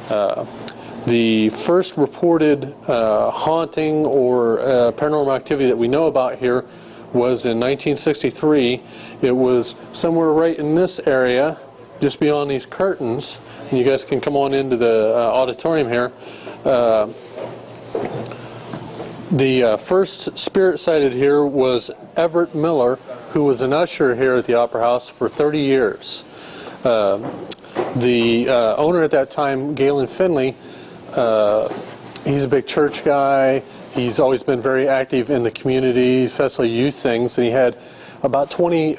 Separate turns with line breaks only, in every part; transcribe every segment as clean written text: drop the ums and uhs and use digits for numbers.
The first reported haunting or paranormal activity that we know about here was in 1963. It was somewhere right in this area, just beyond these curtains. And you guys can come on into the auditorium here. The first spirit sighted here was Everett Miller, who was an usher here at the Opera House for 30 years. The owner at that time, Galen Finley, he's a big church guy. He's always been very active in the community, especially youth things. And he had about 20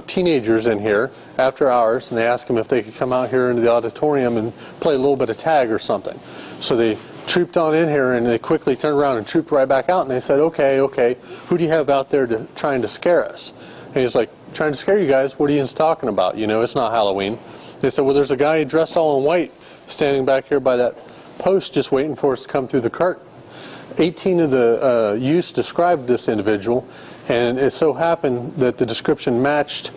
teenagers in here after hours, and they asked him if they could come out here into the auditorium and play a little bit of tag or something. So they trooped on in here, and they quickly turned around and trooped right back out, and they said, okay, who do you have out there trying to scare us? And he's like, trying to scare you guys? What are you talking about? You know, it's not Halloween. They said, well, there's a guy dressed all in white standing back here by that post just waiting for us to come through the curtain. 18 of the youths described this individual, and it so happened that the description matched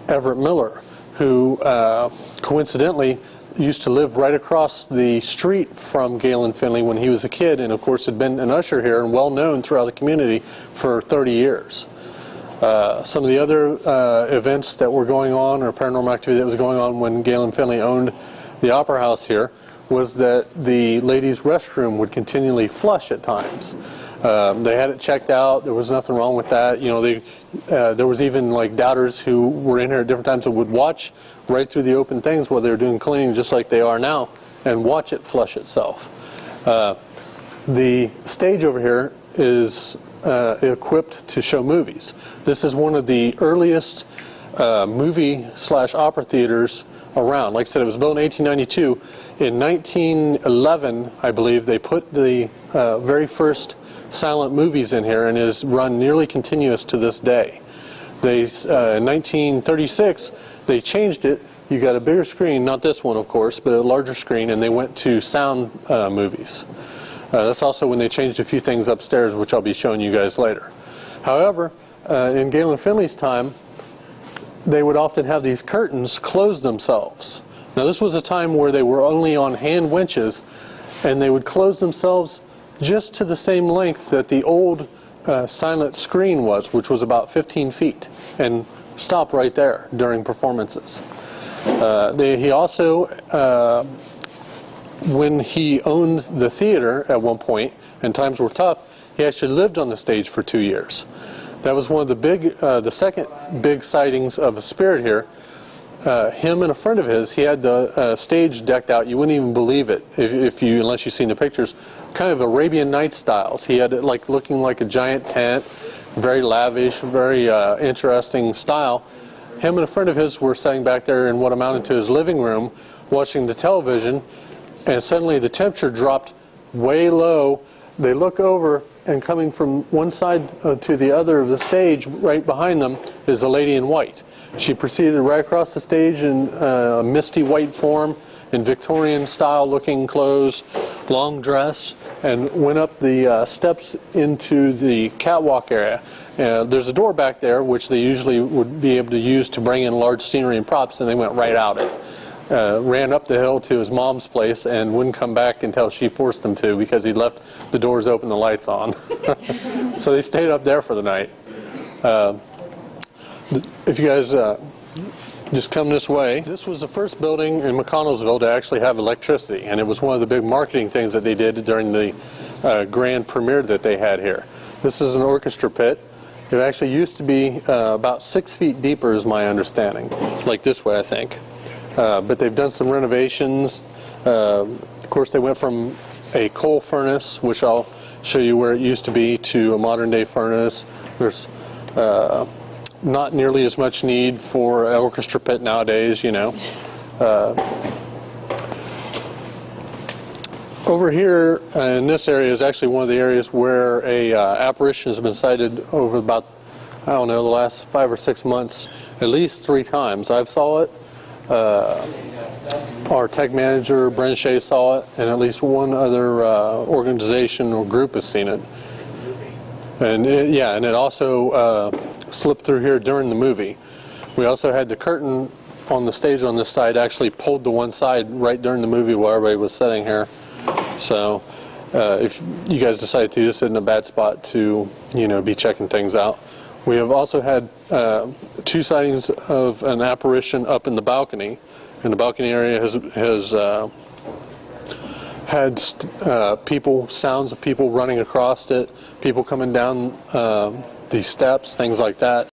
Everett Miller, who coincidentally used to live right across the street from Galen Finley when he was a kid, and of course had been an usher here and well known throughout the community for 30 years. Some of the other events that were going on, or paranormal activity that was going on when Galen Finley owned the Opera House here, was that the ladies' restroom would continually flush at times. They had it checked out. There was nothing wrong with that. You know, there was even like doubters who were in here at different times and would watch right through the open things while they were doing cleaning, just like they are now, and watch it flush itself. The stage over here is equipped to show movies. This is one of the earliest movie/opera theaters around. Like I said, it was built in 1892. In 1911, I believe, they put the very first silent movies in here, and it is run nearly continuous to this day. In 1936, they changed it. You got a bigger screen, not this one, of course, but a larger screen, and they went to sound movies. That's also when they changed a few things upstairs, which I'll be showing you guys later. However, in Galen Finley's time, they would often have these curtains close themselves. Now, this was a time where they were only on hand winches, and they would close themselves just to the same length that the old silent screen was, which was about 15 feet, and stop right there during performances. He also, when he owned the theater at one point, and times were tough, he actually lived on the stage for 2 years. That was one of the second big sightings of a spirit here. Him and a friend of his, he had the stage decked out. You wouldn't even believe it unless you've seen the pictures. Kind of Arabian Nights styles. He had it like looking like a giant tent, very lavish, very interesting style. Him and a friend of his were sitting back there in what amounted to his living room, watching the television, and suddenly the temperature dropped way low. They look over, and coming from one side to the other of the stage, right behind them, is a lady in white. She proceeded right across the stage in a misty white form, in Victorian style looking clothes, long dress, and went up the steps into the catwalk area. There's a door back there, which they usually would be able to use to bring in large scenery and props, and they went right out it. Ran up the hill to his mom's place and wouldn't come back until she forced them to, because he left the doors open, the lights on. So they stayed up there for the night. If you guys just come this way, this was the first building in McConnellsville to actually have electricity, and it was one of the big marketing things that they did during the grand premiere that they had here. This is an orchestra pit. It actually used to be about 6 feet deeper, is my understanding, like this way, I think. But they've done some renovations. Of course, they went from a coal furnace, which I'll show you where it used to be, to a modern day furnace. There's not nearly as much need for an orchestra pit nowadays, you know. Over here in this area is actually one of the areas where a apparition has been sighted over about, I don't know, the last 5 or 6 months, at least 3 times. I've saw it. Our tech manager, Brent Shea, saw it, and at least one other organization or group has seen it. And it also slipped through here during the movie. We also had the curtain on the stage on this side actually pulled to one side right during the movie while everybody was sitting here. So if you guys decide to, this isn't a bad spot to, be checking things out. We have also had 2 sightings of an apparition up in the balcony. And the balcony area has had sounds of people running across it, people coming down the steps, things like that.